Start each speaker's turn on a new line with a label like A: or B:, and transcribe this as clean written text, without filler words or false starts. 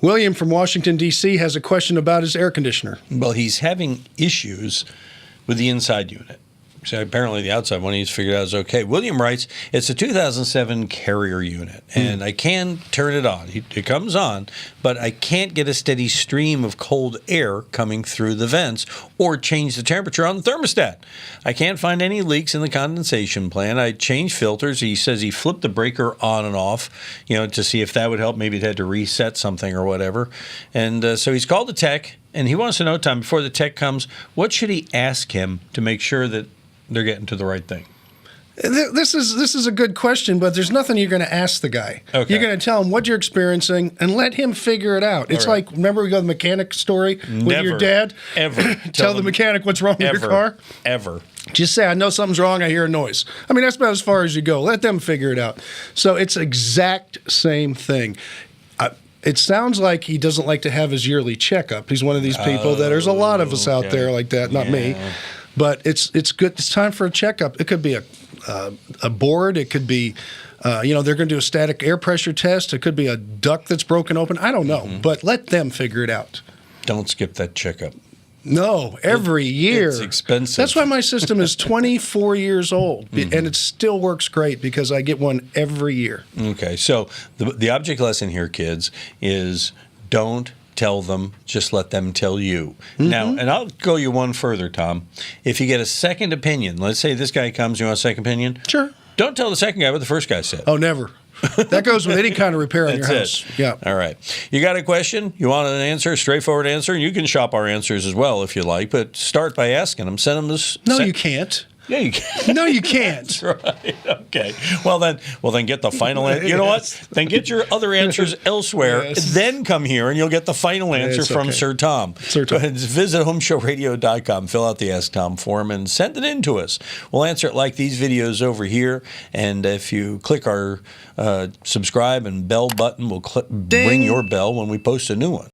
A: William from Washington, D.C. has a question about his air conditioner.
B: Well, he's having issues with the inside unit. So apparently the outside one he's figured out is okay. William writes, it's a 2007 Carrier unit, and I can turn it on. It comes on, but I can't get a steady stream of cold air coming through the vents or change the temperature on the thermostat. I can't find any leaks in the condensation plan. I changed filters. He says he flipped the breaker on and off, to see if that would help. Maybe it had to reset something or whatever. And so he's called the tech, and he wants to know, Tom, before the tech comes, what should he ask him to make sure that they're getting to the right thing?
A: This is a good question, but there's nothing you're going to ask the guy.
B: Okay.
A: You're going to tell him what you're experiencing and let him figure it out. It's like, remember we go to the mechanic story with your dad?
B: Ever.
A: Tell the mechanic what's wrong with your car?
B: Ever.
A: Just say, I know something's wrong, I hear a noise. I mean, that's about as far as you go. Let them figure it out. So it's exact same thing. It sounds like he doesn't like to have his yearly checkup. He's one of these people that there's a lot of us out there like that, not me. But it's good. It's time for a checkup. It could be a board. It could be, they're going to do a static air pressure test. It could be a duct that's broken open. I don't know. But let them figure it out.
B: Don't skip that checkup.
A: No, every year.
B: It's expensive.
A: That's why my system is 24 years old, and it still works great because I get one every year.
B: Okay, so the object lesson here, kids, is don't tell them, just let them tell you. Now, and I'll go you one further, Tom. If you get a second opinion, let's say this guy comes, you want a second opinion?
A: Sure.
B: Don't tell the second guy what the first guy said.
A: Oh, never. That goes with any kind of repair in your house. Yeah.
B: All right. You got a question? You want an answer, a straightforward answer? You can shop our answers as well if you like, but start by asking them. Send them this.
A: No, you can't.
B: Yeah, you can.
A: No, you can't.
B: That's right. Okay. Well, then get the final answer. You know what? Then get your other answers elsewhere. Then come here, and you'll get the final answer from Sir Tom.
A: Sir Tom.
B: Go ahead, visit HomeShowRadio.com. Fill out the Ask Tom form and send it in to us. We'll answer it like these videos over here. And if you click our subscribe and bell button, we'll ring your bell when we post a new one.